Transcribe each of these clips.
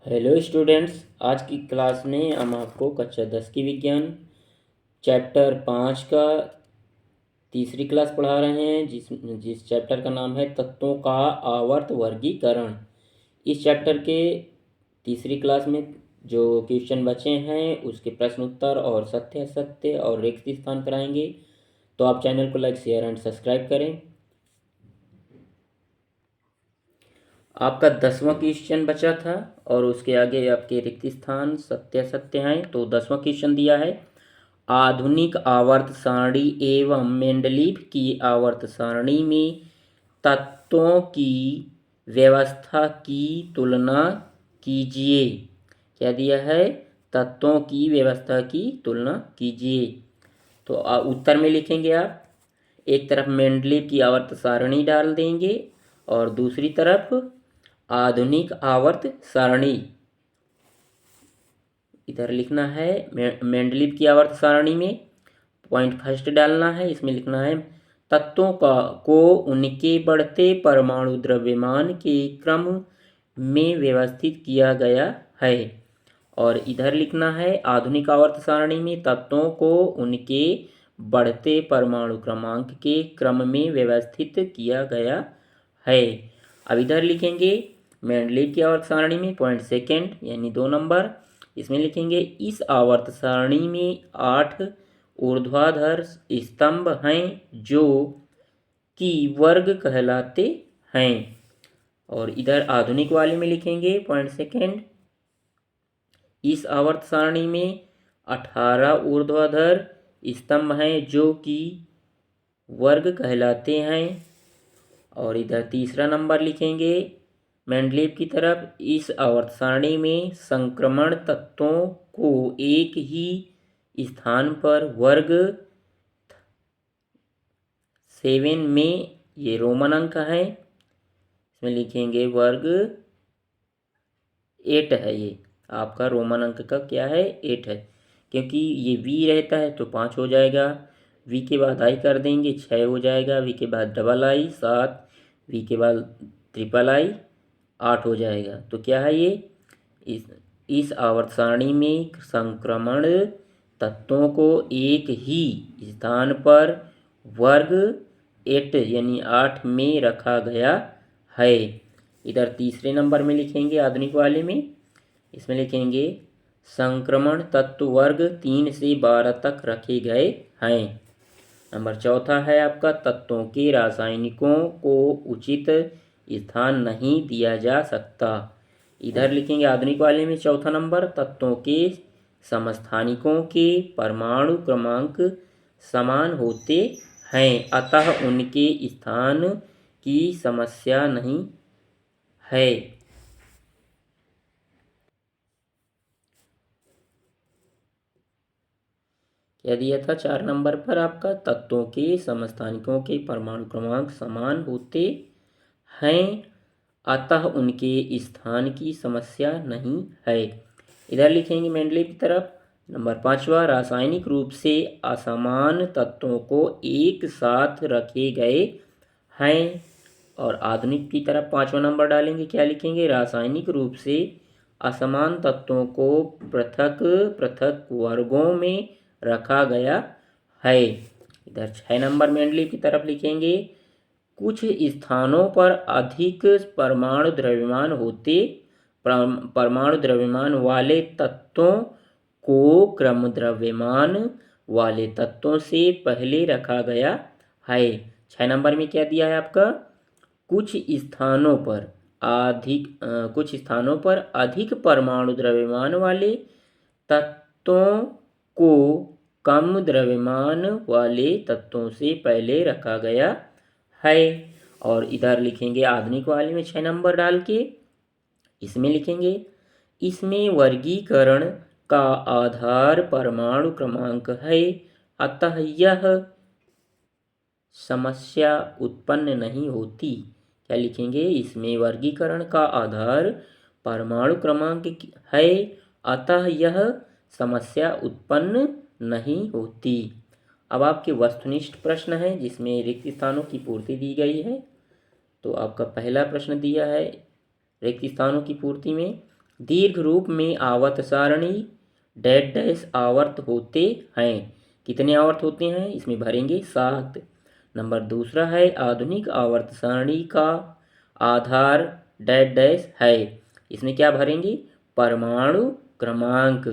Hello students, आज की class में हम आपको कक्षा 10 की विज्ञान चैप्टर 5 का तीसरी क्लास पढ़ा रहे हैं जिस चैप्टर का नाम है तत्वों का आवर्त वर्गीकरण। इस चैप्टर के तीसरी क्लास में जो क्वेश्चन बचे हैं उसके प्रश्न उत्तर और सत्य असत्य और रिक्त स्थान कराएंगे। तो आप चैनल को लाइक शेयर एंड सब्सक्राइब करें। आपका 10वां क्वेश्चन बचा था और उसके आगे आपके रिक्त स्थान सत्य असत्य हैं। तो 10वां क्वेश्चन दिया है, आधुनिक आवर्त सारणी एवं मेंडलीव की आवर्त सारणी में तत्वों की व्यवस्था की तुलना कीजिए। क्या दिया है? तत्वों की व्यवस्था की तुलना कीजिए। तो उत्तर में लिखेंगे आप, एक तरफ मेंडलीव की आवर्त सारणी डाल देंगे और दूसरी तरफ आधुनिक आवर्त सारणी इधर लिखना है। मेंडलीव की आवर्त सारणी में पॉइंट फर्स्ट डालना है, इसमें लिखना है तत्वों को उनके बढ़ते परमाणु द्रव्यमान के क्रम में व्यवस्थित किया गया है। और इधर लिखना है आधुनिक आवर्त सारणी में तत्वों को उनके बढ़ते परमाणु क्रमांक के क्रम में व्यवस्थित किया गया है। अब इधर लिखेंगे मेंडलीव की आवर्त सारणी में पॉइंट सेकेंड यानी 2 नंबर, इसमें लिखेंगे इस आवर्त सारणी में 8 ऊर्ध्वाधर स्तंभ हैं जो कि वर्ग कहलाते हैं। और इधर आधुनिक वाले में लिखेंगे पॉइंट सेकेंड, इस आवर्त सारणी में 18 ऊर्ध्वाधर स्तंभ हैं जो कि वर्ग कहलाते हैं। और इधर तीसरा नंबर लिखेंगे मेंडलीव की तरफ, इस आवर्त सारणी में संक्रमण तत्वों को एक ही स्थान पर वर्ग 7 में, ये रोमन अंक है, इसमें लिखेंगे वर्ग 8 है। ये आपका रोमन अंक का क्या है? 8 है, क्योंकि ये वी रहता है तो 5 हो जाएगा, वी के बाद आई कर देंगे 6 हो जाएगा, वी के बाद डबल आई 7, वी के बाद ट्रिपल आई 8 हो जाएगा। तो क्या है ये? इस आवर्त सारणी में संक्रमण तत्वों को एक ही स्थान पर वर्ग 8 यानी 8 में रखा गया है। इधर तीसरे नंबर में लिखेंगे आधुनिक वाले में, इसमें लिखेंगे संक्रमण तत्व वर्ग 3 से 12 तक रखे गए हैं। नंबर चौथा है आपका तत्वों के रासायनिकों को उचित स्थान नहीं दिया जा सकता। इधर लिखेंगे आधुनिक वाले में चौथा नंबर, तत्वों के समस्थानिकों के परमाणु क्रमांक समान होते हैं अतः उनके स्थान की समस्या नहीं है। क्या दिया था 4 नंबर पर आपका? तत्वों के समस्थानिकों के परमाणु क्रमांक समान होते हैं अतः उनके स्थान की समस्या नहीं है। इधर लिखेंगे मेंडलीव की तरफ, नंबर 5वां, रासायनिक रूप से असमान तत्वों को एक साथ रखे गए हैं। और आधुनिक की तरफ 5वां नंबर डालेंगे, क्या लिखेंगे? रासायनिक रूप से असमान तत्वों को पृथक पृथक वर्गों में रखा गया है। इधर 6 नंबर मेंडलीव की तरफ लिखेंगे, कुछ स्थानों पर अधिक परमाणु द्रव्यमान होते परमाणु द्रव्यमान वाले तत्वों को क्रम द्रव्यमान वाले तत्वों से पहले रखा गया है। 6 नंबर में क्या दिया है आपका? कुछ स्थानों पर अधिक परमाणु द्रव्यमान वाले तत्वों को कम द्रव्यमान वाले तत्वों से पहले रखा गया है। और इधर लिखेंगे आधुनिक वाले में 6 नंबर डाल के, इसमें लिखेंगे इसमें वर्गीकरण का आधार परमाणु क्रमांक है अतः यह समस्या उत्पन्न नहीं होती। क्या लिखेंगे? इसमें वर्गीकरण का आधार परमाणु क्रमांक है अतः यह समस्या उत्पन्न नहीं होती। अब आपके वस्तुनिष्ठ प्रश्न है जिसमें रिक्त स्थानों की पूर्ति दी गई है। तो आपका पहला प्रश्न दिया है रिक्त स्थानों की पूर्ति में, दीर्घ रूप में आवर्त सारणी डैश डैश आवर्त होते हैं। कितने आवर्त होते हैं इसमें भरेंगे 7। नंबर दूसरा है आधुनिक आवर्त सारणी का आधार डैश डैश है। इसमें क्या भरेंगे परमाणु क्रमांक।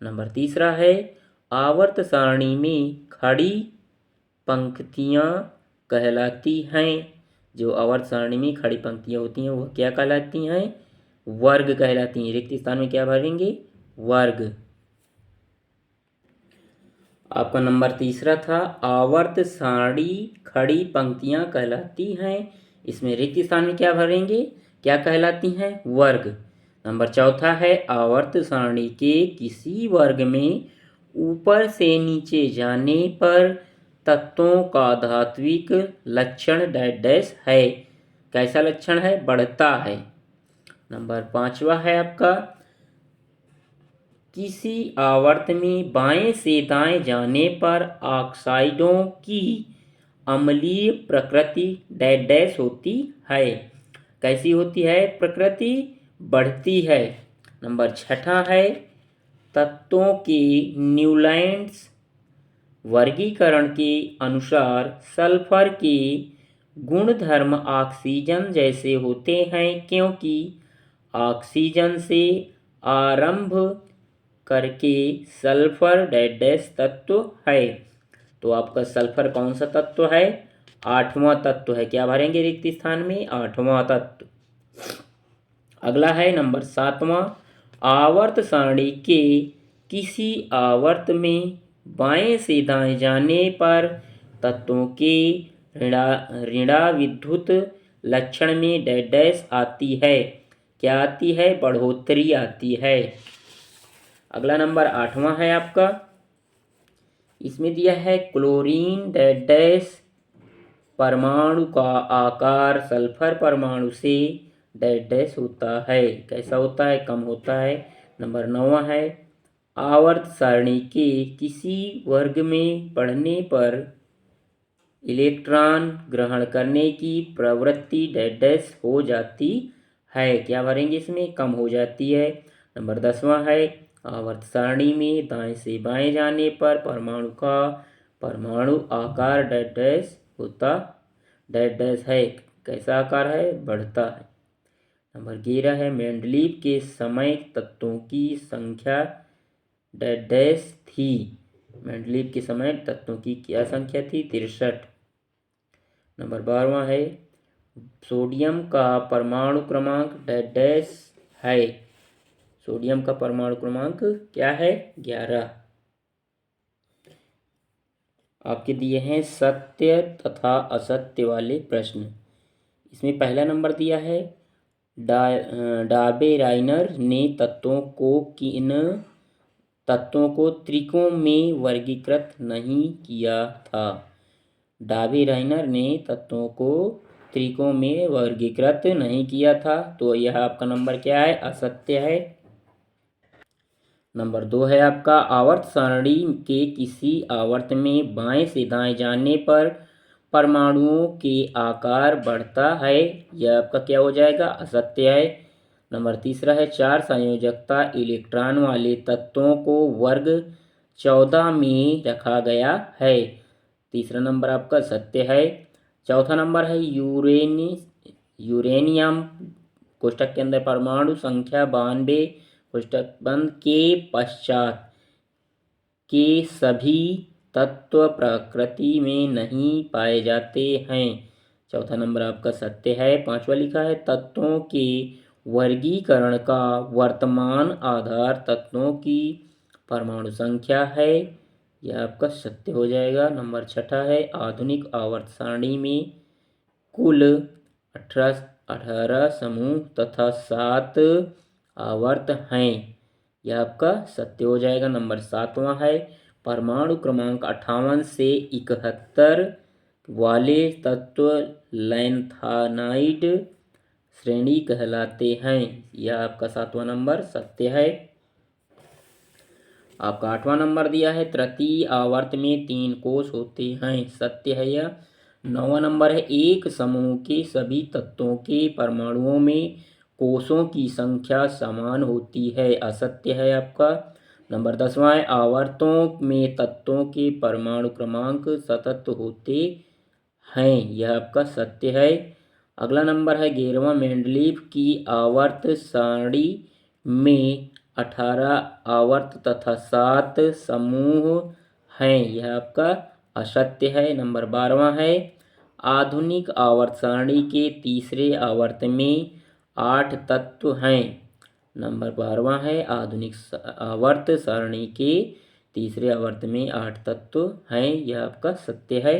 नंबर तीसरा है आवर्त सारणी में खड़ी पंक्तियाँ कहलाती हैं। जो आवर्त सारणी में खड़ी पंक्तियाँ होती हैं वह क्या कहलाती हैं वर्ग कहलाती हैं। रिक्त स्थान में क्या भरेंगे वर्ग। आपका नंबर तीसरा था आवर्त सारणी खड़ी पंक्तियाँ कहलाती हैं। इसमें रिक्त स्थान में क्या भरेंगे क्या कहलाती हैं वर्ग। नंबर चौथा है आवर्त सारणी के किसी वर्ग में ऊपर से नीचे जाने पर तत्वों का धात्विक लक्षण डैश डैश है। कैसा लक्षण है बढ़ता है। नंबर पांचवा है आपका किसी आवर्त में बाएं से दाएं जाने पर ऑक्साइडों की अम्लीय प्रकृति डैश डैश होती है। कैसी होती है प्रकृति बढ़ती है। नंबर छठा है तत्वों के न्यूलैंड्स वर्गीकरण के अनुसार सल्फर के गुणधर्म ऑक्सीजन जैसे होते हैं क्योंकि ऑक्सीजन से आरंभ करके सल्फर डैश डैश तत्व है। तो आपका सल्फर कौन सा तत्व है 8वां तत्व है। क्या भरेंगे रिक्त स्थान में 8वां तत्व। अगला है नंबर 7वां आवर्त सारणी के किसी आवर्त में बाएं से दाएं जाने पर तत्वों के ऋणाविद्युत लक्षण में डैश डैश आती है। क्या आती है बढ़ोतरी आती है। अगला नंबर 8वां है आपका इसमें दिया है क्लोरीन डैश डैश परमाणु का आकार सल्फर परमाणु से डैश डैश होता है। कैसा होता है कम होता है। नंबर 9वां है आवर्त सारणी के किसी वर्ग में पढ़ने पर इलेक्ट्रॉन ग्रहण करने की प्रवृत्ति डैश डैश हो जाती है। क्या भरेंगे इसमें कम हो जाती है। नंबर 10वां है आवर्त सारणी में दाएं से बाएं जाने पर परमाणु का परमाणु आकार डैश डैश होता डैश डैश है। कैसा आकार है बढ़ता है। नंबर 11 है मेंडलीव के समय तत्वों की संख्या डैश डैश थी। मेंडलीव के समय तत्वों की क्या संख्या थी 63। नंबर 12वां है सोडियम का परमाणु क्रमांक डैश डैश है। सोडियम का परमाणु क्रमांक क्या है 11। आपके दिए हैं सत्य तथा असत्य वाले प्रश्न। इसमें पहला नंबर दिया है डाबेराइनर ने तत्वों को त्रिकों में वर्गीकृत नहीं किया था। डाबेराइनर ने तत्वों को त्रिकों में वर्गीकृत नहीं किया था तो यह आपका नंबर क्या है असत्य है। नंबर 2 है आपका आवर्त सारणी के किसी आवर्त में बाएं से दाएं जाने पर परमाणुओं के आकार बढ़ता है। यह आपका क्या हो जाएगा असत्य है। नंबर तीसरा है 4 संयोजकता इलेक्ट्रॉन वाले तत्वों को वर्ग 14 में रखा गया है। तीसरा नंबर आपका सत्य है। चौथा नंबर है यूरेनियम कोष्टक के अंदर परमाणु संख्या 92 कोष्टक बंद के पश्चात के सभी तत्व प्रकृति में नहीं पाए जाते हैं। चौथा नंबर आपका सत्य है। पांचवा लिखा है तत्वों के वर्गीकरण का वर्तमान आधार तत्वों की परमाणु संख्या है। यह आपका सत्य हो जाएगा। नंबर 6 है आधुनिक आवर्त सारणी में कुल 18 समूह तथा 7 आवर्त हैं। यह आपका सत्य हो जाएगा। नंबर 7वां है परमाणु क्रमांक 58 से 71 वाले तत्व लैंथानाइड श्रेणी कहलाते हैं। यह आपका 7वां नंबर सत्य है। आपका 8वां नंबर दिया है तृतीय आवर्त में 3 कोश होते हैं। सत्य है यह। 9वां नंबर है एक समूह के सभी तत्वों के परमाणुओं में कोषों की संख्या समान होती है, असत्य है आपका। नंबर 10वां है, आवर्तों में तत्वों के परमाणु क्रमांक सतत होते हैं, यह आपका सत्य है। अगला नंबर है 11वां, मेंडलीव की आवर्त सारणी में 18 आवर्त तथा 7 समूह हैं, यह आपका असत्य है। नंबर 12वां है, आधुनिक आवर्त सारणी के तीसरे आवर्त में 8 तत्व हैं। नंबर 12वां है, आधुनिक आवर्त सारणी के तीसरे आवर्त में 8 तत्व हैं, यह आपका सत्य है।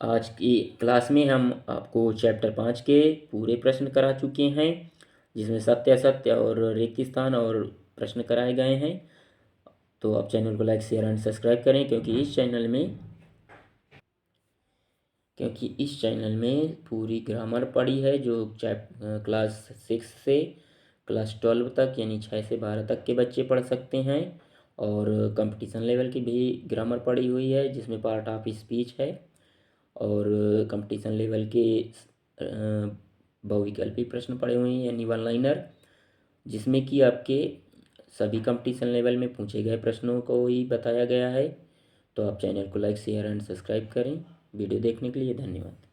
आज की क्लास में हम आपको चैप्टर 5 के पूरे प्रश्न करा चुके हैं, जिसमें सत्य असत्य और रिक्त स्थान और प्रश्न कराए गए हैं। तो आप चैनल को लाइक शेयर एंड सब्सक्राइब करें, क्योंकि इस चैनल में पूरी ग्रामर पढ़ी है, जो क्लास 6 से क्लास 12 तक यानी 6 से 12 तक के बच्चे पढ़ सकते हैं। और कंपटीशन लेवल की भी ग्रामर पढ़ी हुई है, जिसमें पार्ट ऑफ स्पीच है और कंपटीशन लेवल के बहुविकल्पी प्रश्न पड़े हुए हैं यानी वन लाइनर, जिसमें कि आपके सभी कंपटीशन लेवल में पूछे गए प्रश्नों को ही बताया गया है। तो आप चैनल को लाइक शेयर एंड सब्सक्राइब करें। वीडियो देखने के लिए धन्यवाद।